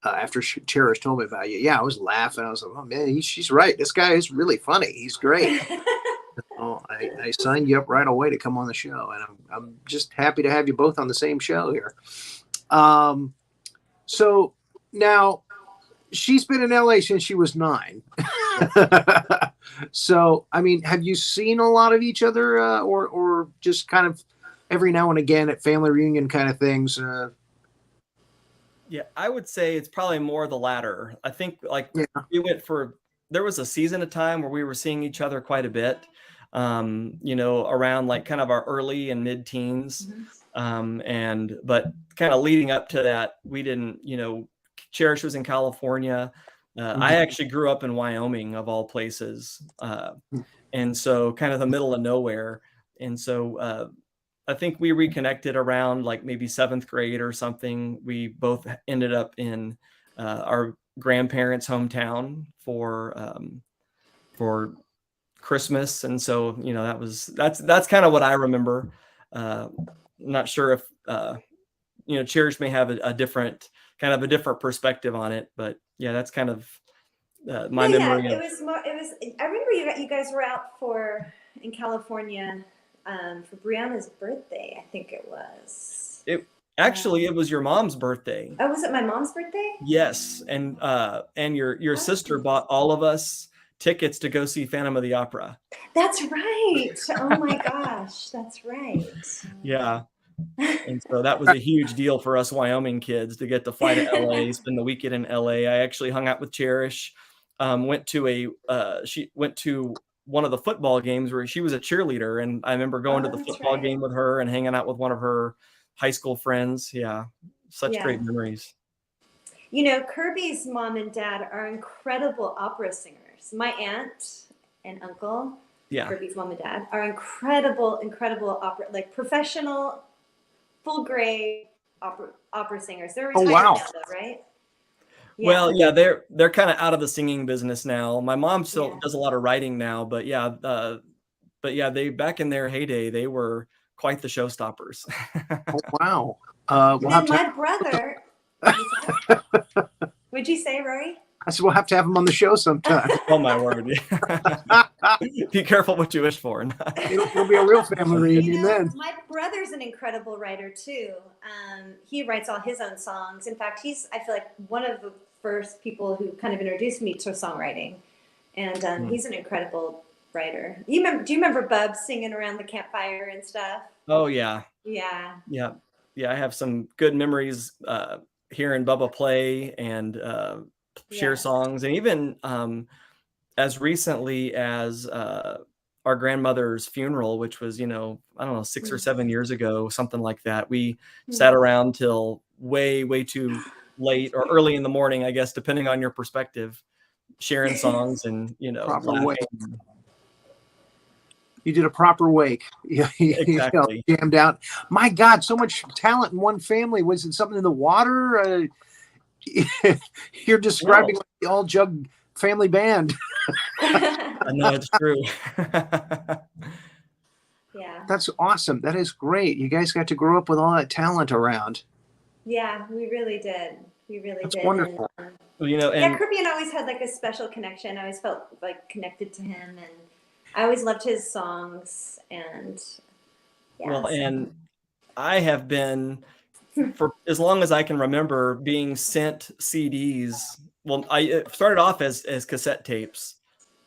after Cherish told me about you, yeah, I was laughing. I was like, oh, man, she's right. This guy is really funny. He's great. So I signed you up right away to come on the show. And I'm just happy to have you both on the same show here. So now she's been in LA since she was 9. So, I mean, have you seen a lot of each other, or just kind of every now and again at family reunion kind of things? Yeah, I would say it's probably more the latter. I think like there was a season of time where we were seeing each other quite a bit, around like kind of our early and mid teens. But kind of leading up to that, we didn't, Cherish was in California. I actually grew up in Wyoming, of all places. And so kind of the middle of nowhere. And so I think we reconnected around like maybe 7th grade or something. We both ended up in our grandparents' hometown for Christmas. And so, that's kind of what I remember. Not sure if, Cherish may have a different perspective on it, but yeah, that's kind of my memory. Yeah, I remember you guys were out in California for Brianna's birthday, I think it was. It was your mom's birthday. Oh, was it my mom's birthday? Yes, and your sister bought all of us tickets to go see Phantom of the Opera. That's right. Oh my gosh, that's right. Yeah. And so that was a huge deal for us Wyoming kids to get to fly to LA, spend the weekend in LA. I actually hung out with Cherish. She went to one of the football games where she was a cheerleader, and I remember going to the football game with her and hanging out with one of her high school friends. Yeah, such great memories. Curby's mom and dad are incredible opera singers. My aunt and uncle, Curby's mom and dad, are incredible opera, like professional, full grade opera singers. They're retired now, though, right? Yeah. Well, yeah, they're kind of out of the singing business now. My mom still does a lot of writing now, but they back in their heyday, they were quite the showstoppers. Oh, wow. My brother. What'd you say, Rory? I said we'll have to have him on the show sometime. Oh my word! Be careful what you wish for. It'll be a real family reunion then. My brother's an incredible writer too. He writes all his own songs. In fact, I feel like one of the first people who kind of introduced me to songwriting, and he's an incredible writer. Do you remember Bub singing around the campfire and stuff? Oh yeah. Yeah. I have some good memories hearing Bubba play and share songs, and even as recently as our grandmother's funeral, which was, I don't know, 6 or 7 years ago, something like that. We sat around till way too late or early in the morning, I guess, depending on your perspective, sharing songs and, proper wake. You did a proper wake. Exactly. Jammed out. My God, so much talent in one family. Was it something in the water? You're describing like the all jug family band. I know, it's true. Yeah. That's awesome. That is great. You guys got to grow up with all that talent around. Yeah, we really did. That's wonderful. And, and Curby and I always had like a special connection. I always felt like connected to him, and I always loved his songs. And and I have been, for as long as I can remember, being sent CDs. Well, I started off as cassette tapes.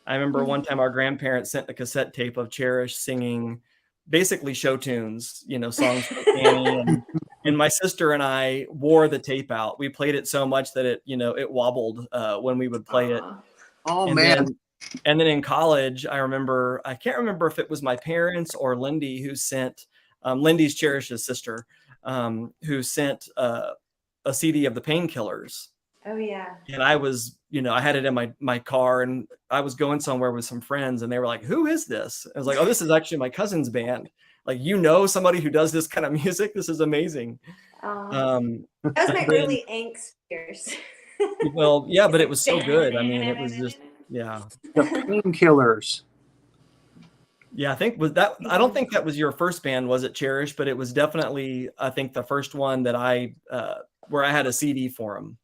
I remember one time our grandparents sent a cassette tape of Cherish singing basically show tunes, songs from Annie, and my sister and I wore the tape out. We played it so much that it wobbled when we would play it. Oh, and man. And then in college, I can't remember if it was my parents or Lindy who sent, Lindy's Cherish's sister, who sent a CD of the Painkillers. Oh yeah. And I was, I had it in my car, and I was going somewhere with some friends, and they were like, "Who is this?" I was like, "Oh, this is actually my cousin's band." Like, somebody who does this kind of music. This is amazing. That was my early angst years. Well, yeah, but it was so good. I mean, it was just, The Painkillers. Yeah, I don't think that was your first band, was it, Cherish? But it was definitely, I think, the first one that where I had a CD for them.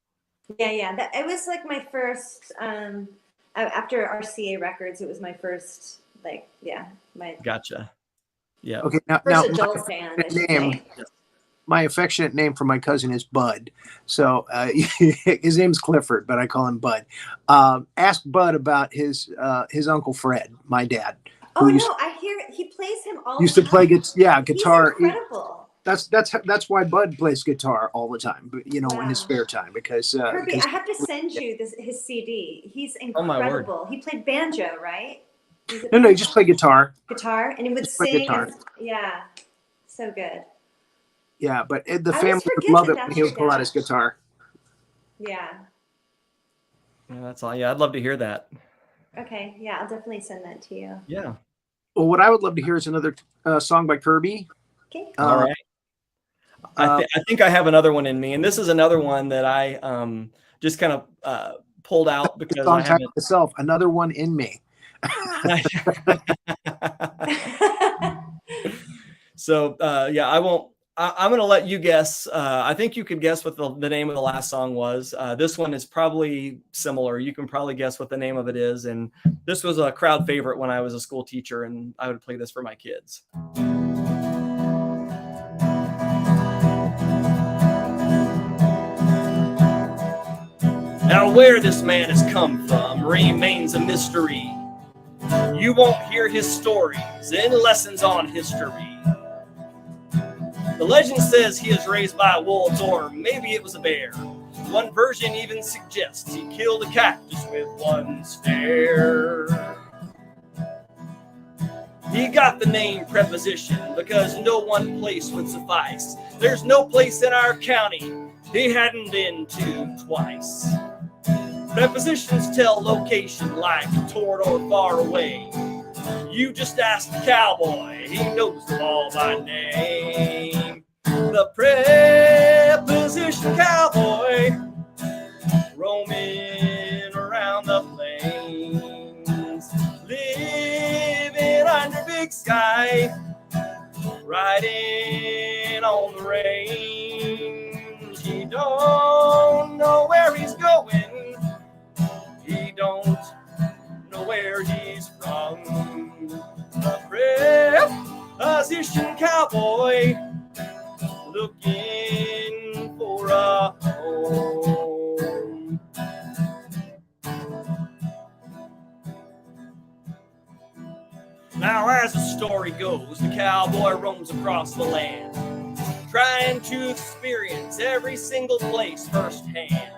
Yeah. It was like my first, after RCA Records, it was my first, Gotcha. Yeah. Okay, now first adult band, I should say. my affectionate name for my cousin is Bud. So his name's Clifford, but I call him Bud. Ask Bud about his Uncle Fred, my dad. Oh no, I hear he plays him all Used the to time. play guitar. He's incredible. That's why Bud plays guitar all the time, you know, in his Wow. spare time, because Kirby, I have to send you his CD. He's Oh, my word. incredible. He played banjo, right? no, he just played guitar. Guitar, and he would Just play sing. guitar. And, yeah, so good. Yeah, but the I family always would forget love that it when that's he would your pull out dad. his guitar. Yeah. Yeah, that's all. Yeah, I'd love to hear that. Okay. Yeah, I'll definitely send that to you. Yeah. Well, what I would love to hear is another song by Kirby. Okay. All right. I think I have another one in me, and this is another one that I just kind of pulled out because Song I title haven't. itself, another one in me. So yeah, I won't. I'm going to let you guess. I think you could guess what the name of the last song was. This one is probably similar. You can probably guess what the name of it is. And this was a crowd favorite when I was a school teacher, and I would play this for my kids. Now, where this man has come from remains a mystery. You won't hear his stories in lessons on history. The legend says he is raised by wolves, or maybe it was a bear. One version even suggests he killed a cactus with one stare. He got the name preposition because no one place would suffice. There's no place in our county he hadn't been to twice. Prepositions tell location like toward or far away. You just ask the cowboy, he knows them all by name. The preposition cowboy, roaming around the plains, living under big sky, riding on the range. He don't know where he's going, he don't know where he's from. The preposition cowboy, looking for a home. Now, as the story goes, the cowboy roams across the land, trying to experience every single place firsthand.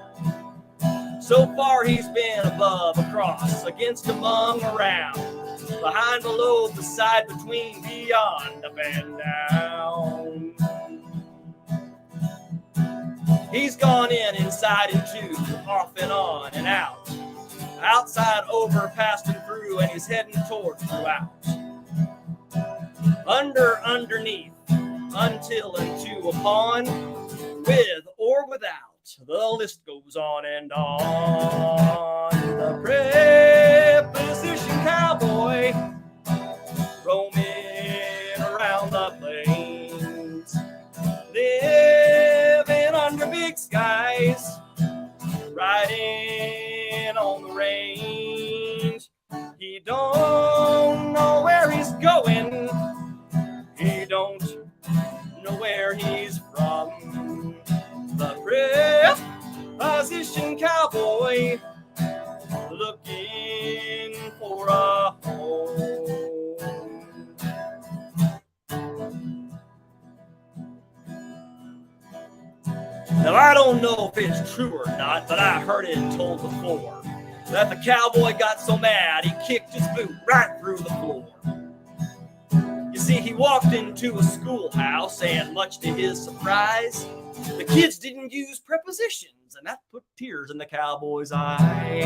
So far he's been above, across, against, among, around, behind, below, beside, between, beyond, up and down. He's gone in, inside and to, off and on and out, outside, over, past and through, and he's heading towards throughout. Under, underneath, until and to, upon, with or without. The list goes on and on. The preposition cowboy, roaming around the plains, living under big skies, riding on the range. He don't know where he's going, he don't know where he's from. The preposition cowboy, looking for a home. Now, I don't know if it's true or not, but I heard it told before that the cowboy got so mad he kicked his boot right through the floor. You see, he walked into a schoolhouse, and much to his surprise, the kids didn't use prepositions, and that put tears in the cowboy's eyes.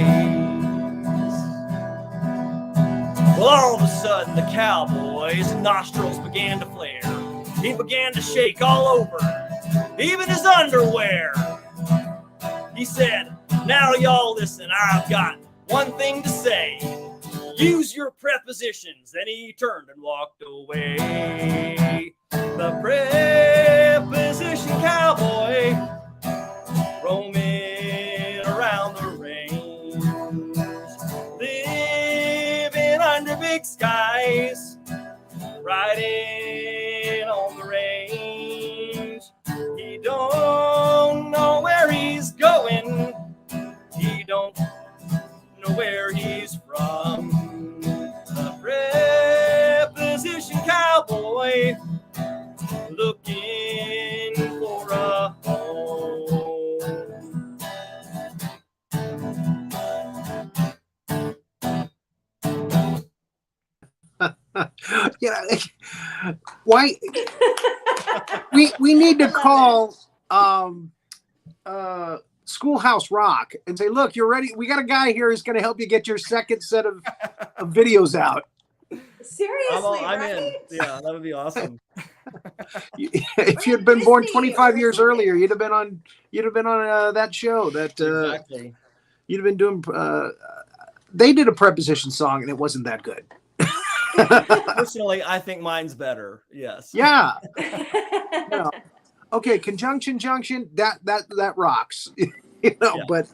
Well, all of a sudden, the cowboy's nostrils began to flare. He began to shake all over, even his underwear. He said, "Now y'all listen, I've got one thing to say. Use your prepositions." Then he turned and walked away. The preposition cowboy, roaming around the range, living under big skies, riding on the range. Yeah. Why we need to call Schoolhouse Rock and say, look, you're ready. We got a guy here who's going to help you get your second set of videos out. Seriously, I'm right? in. Yeah, that would be awesome. If you'd been born 25 years earlier, you'd have been on that show. That Exactly. you'd have been doing. They did a preposition song, and it wasn't that good. Personally, I think mine's better. Yes. Yeah. You know, okay, conjunction, junction. That rocks. Yeah. But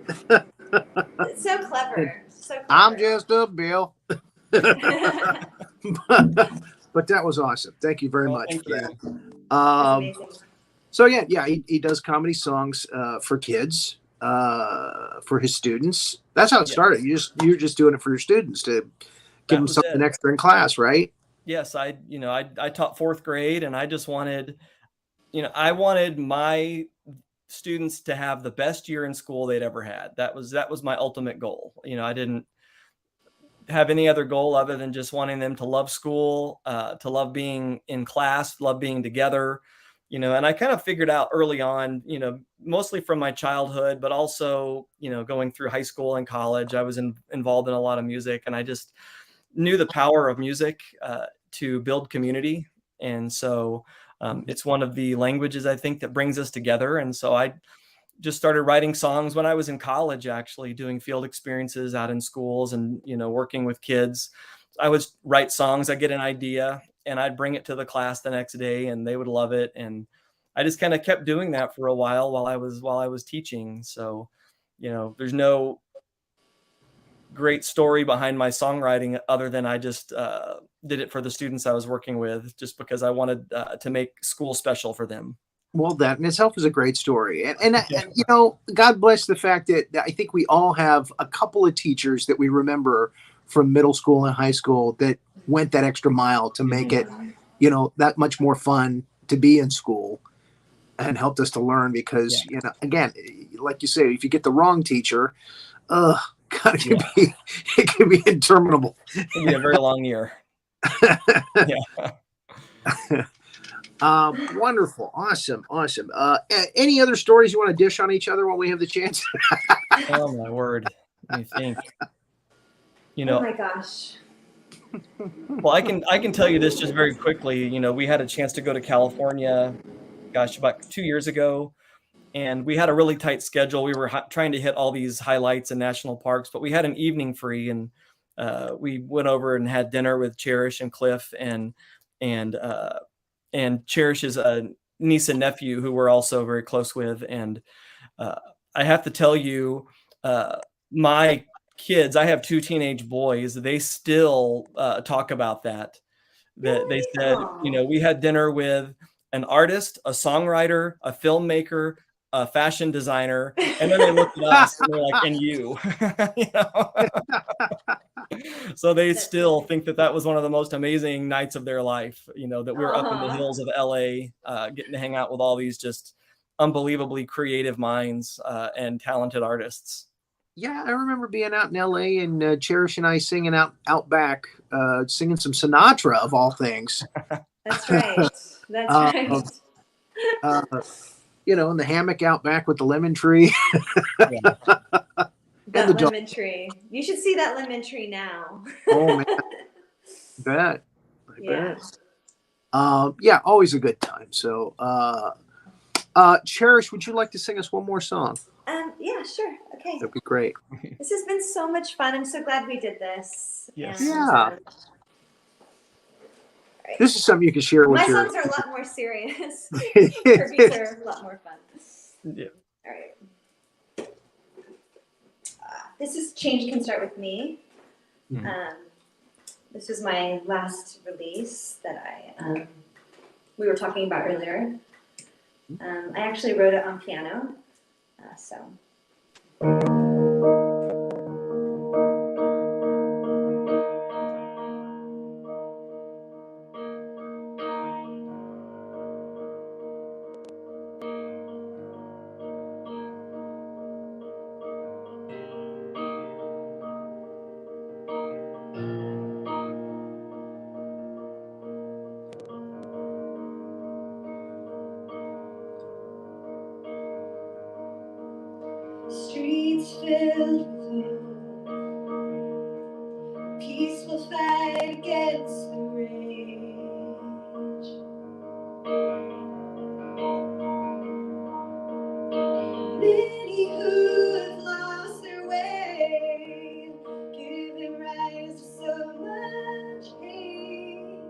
It's so clever. So clever. I'm just a Bill. But that was awesome. Thank you very much Thank for you. that. That's amazing. So yeah, he does comedy songs for kids, for his students. That's how it started. You're just doing it for your students to give them something extra in class, right? Yes, I taught fourth grade, and I just wanted, I wanted my students to have the best year in school they'd ever had. That was my ultimate goal. I didn't have any other goal other than just wanting them to love school, to love being in class, love being together, and I kind of figured out early on, mostly from my childhood, but also, going through high school and college, I was involved in a lot of music, and I just knew the power of music to build community. And so it's one of the languages I think that brings us together. And so I just started writing songs when I was in college, actually doing field experiences out in schools and, working with kids. I would write songs, I'd get an idea and I'd bring it to the class the next day and they would love it. And I just kind of kept doing that for a while I was teaching. So, there's no great story behind my songwriting other than I just did it for the students I was working with, just because I wanted to make school special for them. Well, that in itself is a great story. And God bless the fact that I think we all have a couple of teachers that we remember from middle school and high school that went that extra mile to make it, that much more fun to be in school and helped us to learn because, again, like you say, if you get the wrong teacher, God, it can be interminable. It can be a very long year. Wonderful. Awesome. Any other stories you want to dish on each other when we have the chance? Oh my word. Let me think. Oh my gosh. Well, I can tell you this just very quickly. We had a chance to go to California, about 2 years ago, and we had a really tight schedule. We were trying to hit all these highlights in national parks, but we had an evening free, and we went over and had dinner with Cherish and Cliff and Cherish's niece and nephew, who we're also very close with. And I have to tell you, my kids, I have 2 teenage boys, they still talk about that they said, we had dinner with an artist, a songwriter, a filmmaker, a fashion designer, and then they looked at us and they're like, and you. So they still think that was one of the most amazing nights of their life, that we're up in the hills of LA, getting to hang out with all these just unbelievably creative minds and talented artists. Yeah, I remember being out in LA and Cherish and I singing out back, singing some Sinatra of all things. That's right. That's right. In the hammock out back with the lemon tree. That lemon tree. You should see that lemon tree now. Oh man, I bet. Always a good time. So, Cherish, would you like to sing us one more song? Yeah, sure. Okay. That'd be great. This has been so much fun. I'm so glad we did this. Yes. And, This is something you can share with my songs are a lot more serious. Kirby's are a lot more fun. Yeah. All right. This is Change Can Start With Me. This was my last release that we were talking about earlier. I actually wrote it on piano. Streets filled with hope, peaceful fight against the rage. Many who have lost their way, giving rise to so much hate.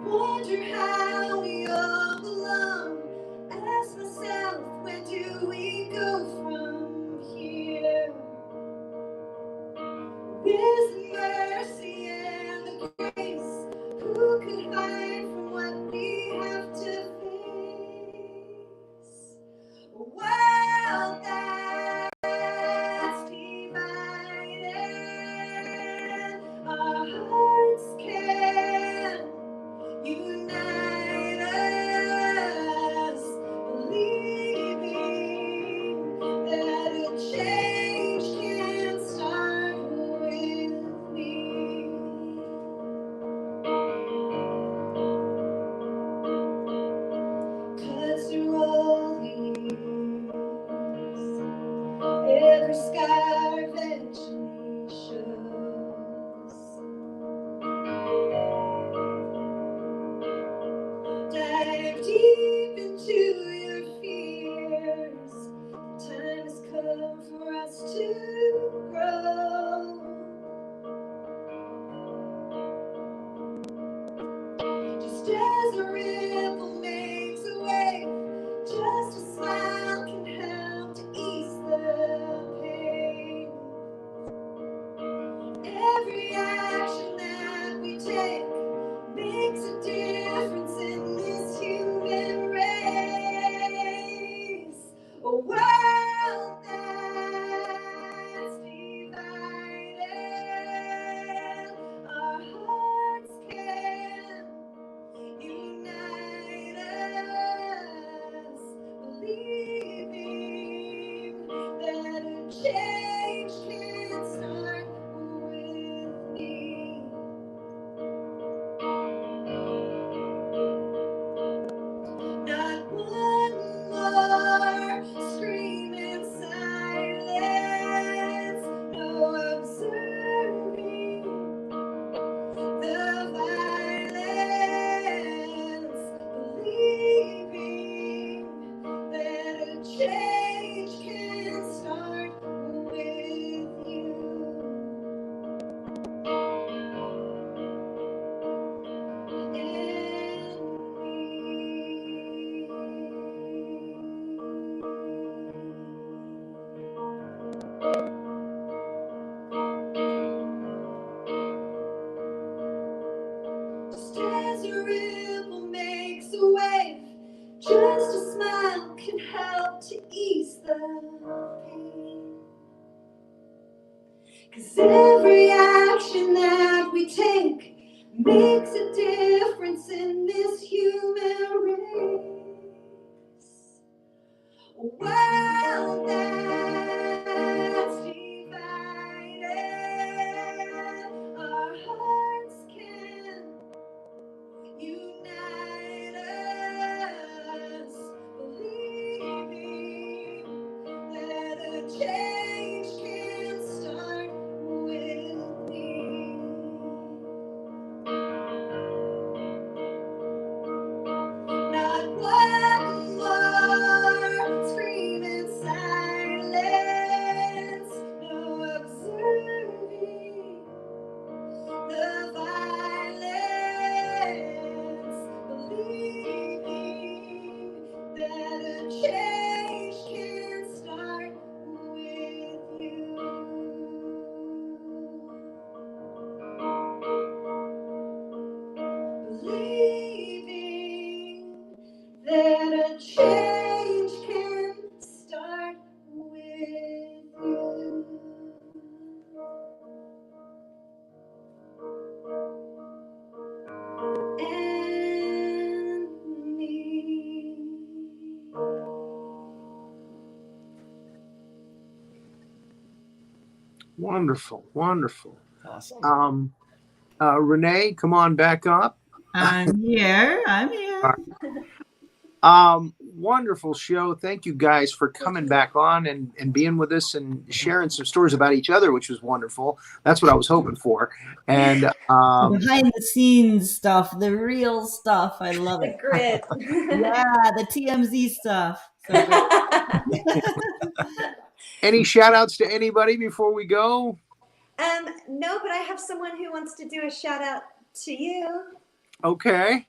Wonder how we all belong. Ask myself, where do we go from here? With the mercy and the grace, who could hide from what we have to face? A world that's divided, our hearts can unite us, believing that a change can start with me. 'Cause through all the years, every scar eventually shows. Dive deep into your fears. Time has come for us to grow. Just as a ripple makes a wave, just a smile can help to ease the pain. Every action that we take makes a difference in this human race. A world that's divided, our hearts can unite us, believing that a change can start with me. Not one more screaming silence, no observing the violence, believing that a change can start with you. Just as a ripple makes a wave, just a smile can help to ease the pain. 'Cause every action that we take makes a difference in this human race. A world that's divided, our hearts can unite us, believing that a change can start with me. Not one more screaming silence, no observing the violence, believing that a change can start with you. Believing that a change can start with you. And me. Wonderful, wonderful. Awesome. Renee, come on back up. I'm here. All Wonderful show. Thank you guys for coming back on and being with us and sharing some stories about each other, which was wonderful. That's what I was hoping for. And Behind the scenes stuff, the real stuff. I love The it. grit. Yeah, the TMZ stuff. So great. any shout outs to anybody before we go? No, but I have someone who wants to do a shout out to you. Okay.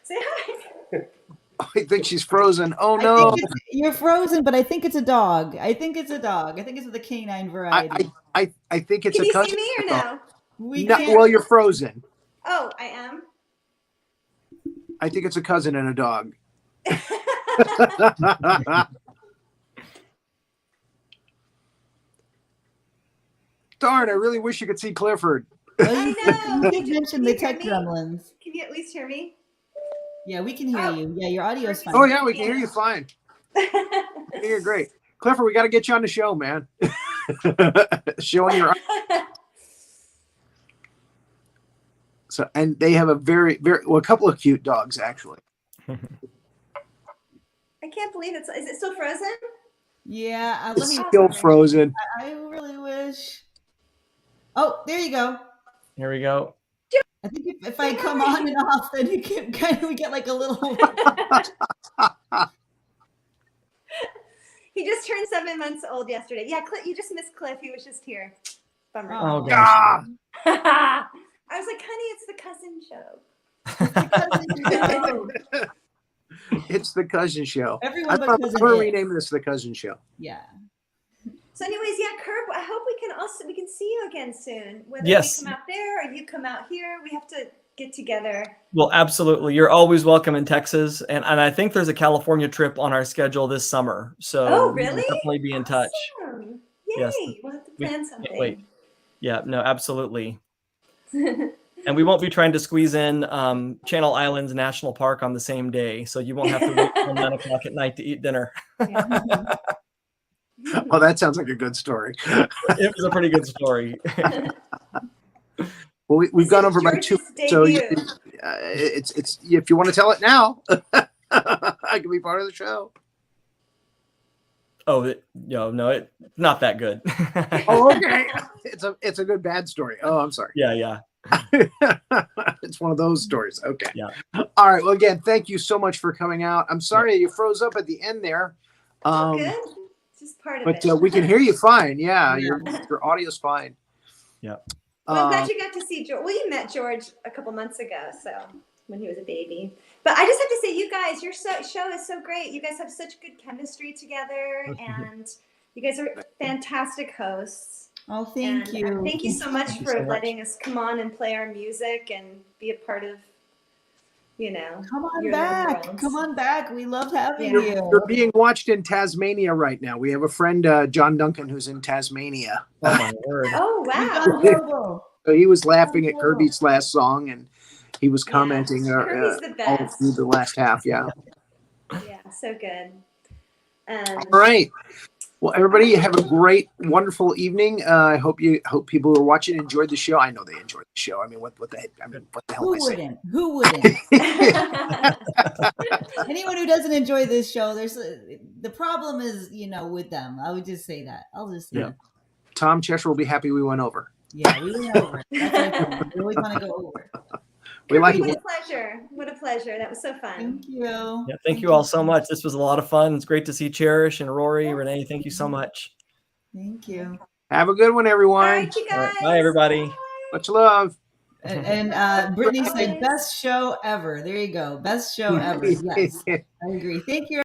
Say hi. I think she's frozen. Oh I no. think you're frozen, but I think it's a dog. I think it's the canine variety. I think it's Can a you cousin. see me or no? No, can't- well, you're frozen. Oh, I am. I think it's a cousin and a dog. Darn, I really wish you could see Clifford. Well, I you know. did mention Can the you hear tech me? gremlins. Can you at least hear me? Yeah, we can hear you. Yeah, your audio's fine. Oh yeah, we can hear you fine. You're great. Clifford, we got to get you on the show, man. Showing your so, and they have a a couple of cute dogs actually. I can't believe is it still frozen? Yeah, let It's me. still frozen. I really wish. Oh, there you go. Here we go. I think if I come on and off, then you can we get like a little. He just turned 7 months old yesterday. Yeah, you just missed Cliff. He was just here. Bummer. Oh, gosh. Ah! I was like, honey, it's the cousin show. It's the cousin show. Everyone but I'm cousin gonna Ed. rename this the cousin show. Yeah. So, anyways, yeah, Curb. I hope we can see you again soon. Whether Yes. we come out there or you come out here, we have to get together. Well, absolutely. You're always welcome in Texas. And I think there's a California trip on our schedule this summer. So Oh, really? we'll definitely be in touch. Awesome. Yay! Yes. We'll have to We plan can't something. wait. Yeah, no, absolutely. And we won't be trying to squeeze in Channel Islands National Park on the same day. So you won't have to wait till 9 o'clock at night to eat dinner. Oh, that sounds like a good story. It was a pretty good story. Well, we've gone over by George's 2, so debut. it's if you want to tell it now, I can be part of the show. Oh, no, it's not that good. Oh, okay. It's a good bad story. Oh, I'm sorry. Yeah. It's one of those stories. Okay. Yeah. All right. Well, again, thank you so much for coming out. I'm sorry you froze up at the end there. Good. It's just part of But it. we can hear you fine. Yeah, your audio's fine. Yeah. Well, I'm glad you got to see George. Well, you met George a couple months ago, so when he was a baby. But I just have to say, you guys, your show is so great. You guys have such good chemistry together, and you guys are fantastic hosts. Oh, thank you. Thank you so much Thank you for so much. letting us come on and play our music and be a part of, Come on your back. worlds. Come on back. We love having Yeah. you. You're being watched in Tasmania right now. We have a friend, John Duncan, who's in Tasmania. Oh, my word. Oh, We've wow. got Global. So he was laughing at Kirby's last song, and he was commenting Kirby's the all best. through the last half. Yeah. Yeah, so good. All right. Well, everybody, have a great, wonderful evening. I hope people who are watching enjoyed the show. I know they enjoyed the show. I mean, what the heck? I mean, what the hell Who am I saying? wouldn't? Who wouldn't? Anyone who doesn't enjoy this show, the problem is, with them. I would just say that. I'll just say Yeah. that. Tom Cheshire will be happy we went over. Yeah, we went over it. That's our thing. We always want to go over it. We like What it. a pleasure. What a pleasure. That was so fun. Thank you. Yeah, thank you all so much. This was a lot of fun. It's great to see Cherish and Rory. Renee, thank you so much. Thank you. Have a good one, All everyone. right, you All guys. right, bye, everybody. Much love. And Brittany said, best show ever. There you go. Best show ever. Yes, I agree. Thank you.